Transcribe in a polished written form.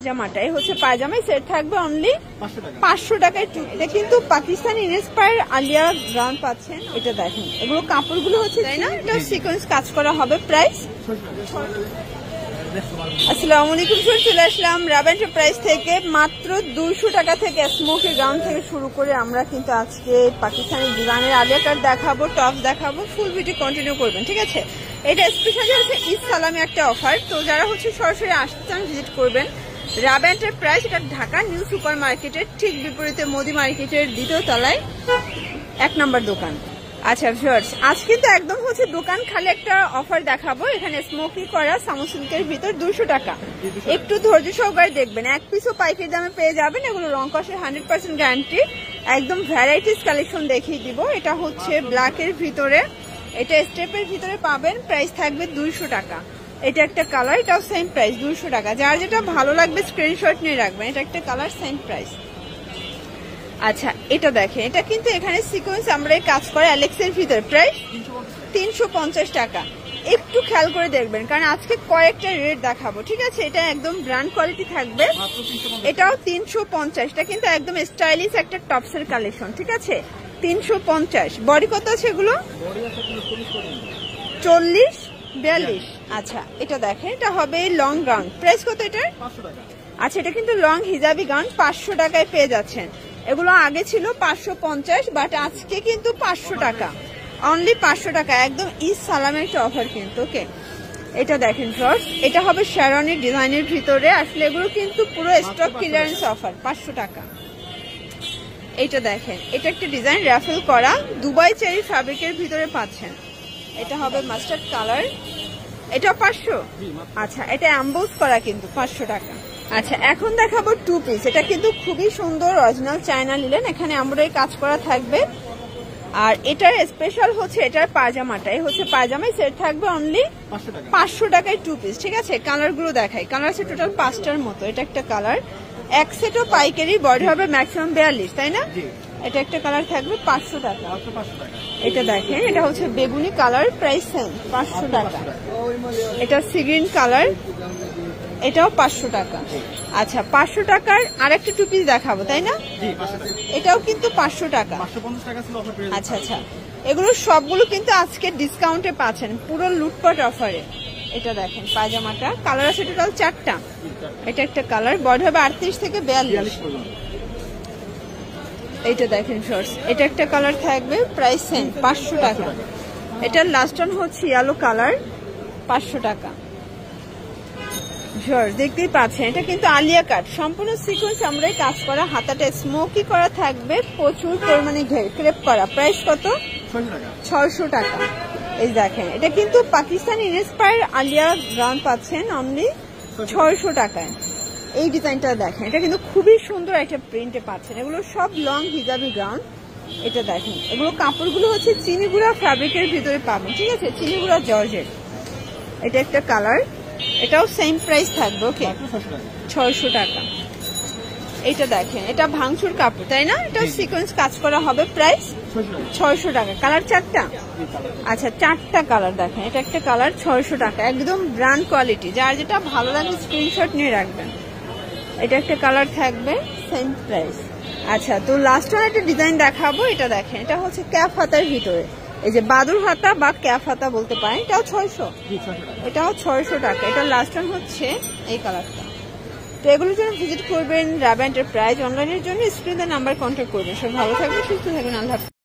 জামাটাই হচ্ছে পায়জামাই সেট থাকবে অনলি 500 টাকায়। এটা কিন্তু পাকিস্তানি ইন্সপায়ার আলিয়া গাউন পাচ্ছেন। এটা দেখেন, এগুলো কাপড়গুলো হচ্ছে তাই না, এটা সিকোয়েন্স কাজ করা হবে। প্রাইস আসসালামু আলাইকুম, চলে আসলাম রাবা এন্টারপ্রাইজ থেকে। মাত্র 200 টাকা থেকে স্মোকি গাউন থেকে শুরু করে আমরা কিন্তু আজকে পাকিস্তানি ডিজাইনের আলিয়া কাট দেখাবো, টপ দেখাবো। ফুল ভিডিও কন্টিনিউ করবেন, ঠিক আছে। এটা স্পেশালি হচ্ছে ঈদ সালামি একটা অফার, তো যারা হচ্ছে সরাসরি আসতে চান ভিজিট করবেন রাবা এন্টারপ্রাইজ। এটা ঢাকা নিউ সুপার মার্কেটের ঠিক বিপরীতে মোদি মার্কেটের দ্বিতীয় তলায় 1 নম্বর দোকান। আচ্ছা ভিউয়ার্স, আজ কিন্তু একদম হচ্ছে দোকান খালি একটা অফার দেখাবো। এখানে স্মোকি করা সামু সিল্কের ভিতর 200 টাকা। একটু ধৈর্য সহকারে দেখবেন, এক পিসও পাইকারি দামে পেয়ে যাবেন। এগুলো রং কষের 100% গ্যারান্টি। একদম ভ্যারাইটিস কালেকশন দেখিয়ে দিব। এটা হচ্ছে ব্ল্যাকের ভিতরে, এটা স্টেপের ভিতরে পাবেন। প্রাইস থাকবে 200 টাকা। এটা একটা কালার, এটাও সেম প্রাইস 200 টাকা। যার যেটা ভালো লাগবে স্ক্রিনশট নিয়ে রাখবেন। এটা একটা কালার, সেম প্রাইস। আচ্ছা এটা দেখেন, এটা কিন্তু এখানে সিকোয়েন্স আমরা কাজ করে অ্যালেক্সের ভিতরে। প্রাইস 350 টাকা। একটু খেয়াল করে দেখবেন, কারণ আজকে কয়েকটা রেট দেখাবো, ঠিক আছে। এটা একদম ব্র্যান্ড কোয়ালিটি থাকবে। এটাও 350। এটা কিন্তু একদম স্টাইলিশ একটা টপসের কালেকশন, ঠিক আছে। 350। বডি কত আছে এগুলো? 40-42। আচ্ছা এটা দেখেন, এটা হবে লং গাউন। প্রাইস কত এটার? 500 টাকা। আচ্ছা এটা কিন্তু লং হিজাবি গাউন 500 টাকায় পেয়ে যাচ্ছেন। এগুলো আগে ছিল 550, বাট আজকে কিন্তু 500 টাকা, অনলি 500 টাকা। একদম ঈদ সালামের একটা অফার কিন্তু। ওকে এটা দেখেন ফ্রেন্ডস, এটা হবে শেরওয়ানির ডিজাইনের ভিতরে। আসলে এগুলো কিন্তু পুরো স্টক ক্লিয়ারেন্স অফার, 500 টাকা। এটা দেখেন, এটা একটা ডিজাইন রাফেল করা দুবাই চেরি ফ্যাব্রিকের ভিতরে পাচ্ছেন। এটা হবে মাস্টার্ড কালার, এটা 500। আচ্ছা এটা এমবোস করা কিন্তু 500 টাকা। আচ্ছা এখন দেখাবো 2 পিস। এটা কিন্তু খুবই সুন্দর অরিজিনাল চায়না লিলেন, এখানে এমব্রয়ডারি কাজ করা থাকবে। আর এটার স্পেশাল হচ্ছে এটার পায়জামাটাই হচ্ছে পায়জামাই সেট থাকবে অনলি 500 টাকায় 2 পিস, ঠিক আছে। কালার গুলো দেখাই, কালার আছে টোটাল 5টার মতো। এটা একটা কালার, এক সেটও পাইকারি, বডি হবে ম্যাক্সিমাম 42, তাই না। এটা একটা কালার থাকবে 500 টাকা। এটা দেখেন, এটা হচ্ছে বেগুনি কালার, প্রাইস সেম 500 টাকা। এটা সি গ্রিন কালার, এটাও 500 টাকা। আচ্ছা 500 টাকার আরেকটা 2 পিস দেখাবো, তাই না। এটাও কিন্তু 500 টাকা। আচ্ছা আচ্ছা, এগুলো সবগুলো কিন্তু আজকে ডিসকাউন্টে পাচ্ছেন, পুরো লুটপাট অফারে। এটা দেখেন পায়জামাটা, কালার আছে টোটাল 4টা। এটা একটা কালার, বডি হবে 38 থেকে 42। এইটা দেখেন শর্টস, এটা একটা কালার থাকবে, প্রাইস সেম 500 টাকা। এটার লাস্ট ওয়ান হচ্ছে ইয়েলো কালার, 500 টাকা। দেখতেই পাচ্ছেন, এটা কিন্তু আলিয়া কাট, সম্পূর্ণ সিকোয়েন্স আমরাই কাজ করা। হাতাটা স্মোকি করা থাকবে, প্রচুর পরিমাণে ঘের ক্রেপ করা। প্রাইস কত? 600 টাকা। এই দেখেন, এটা কিন্তু পাকিস্তানি ইন্সপায়ার আলিয়া গাউন পাচ্ছেন অনলি 600 টাকায়। এই ডিজাইনটা দেখেন, এটা কিন্তু খুবই সুন্দর একটা প্রিন্টে পাচ্ছেন। এগুলো সব লং হিজাবি গাউন। এটা দেখেন, এগুলো কাপড়গুলো হচ্ছে চিনিগুড়া ফ্যাব্রিকের ভিতরে পাবেন, ঠিক আছে, চিনিগুড়া জর্জেট। এটা একটা কালার, এটাও সেম প্রাইস থাকবে। ওকে 600 টাকা। এটা দেখেন, এটা ভাঙচুর কাপড়, তাই না। এটা সিকোয়েন্স কাজ করা হবে। প্রাইস 600 টাকা। কালার 4টা। আচ্ছা 4টা কালার দেখেন, এটা একটা কালার 600 টাকা, একদম ব্র্যান্ড কোয়ালিটি। যার যেটা ভালো লাগে স্ক্রিনশট নিয়ে রাখবেন। এটা একটা কালার থাকবে, সেম প্রাইস। আচ্ছা তো লাস্ট ওয়ান একটা ডিজাইন দেখাবো। এটা দেখেন, এটা হচ্ছে ক্যাপ হাতার ভিতরে, এই যে বাদুর হাতা বা ক্যাপ হাতা বলতে পারেন। এটাও 600, এটাও 600 টাকা। এটা লাস্ট ওয়ান হচ্ছে এই কালারটা। তো এগুলোর জন্য ভিজিট করবেন রাবা এন্টারপ্রাইজ। অনলাইনের জন্য স্ক্রিনে নাম্বার কন্ট্যাক্ট করবেন। সব ভালো থাকবেন, সুস্থ থাকবেন, আল্লাহ হাফেজ।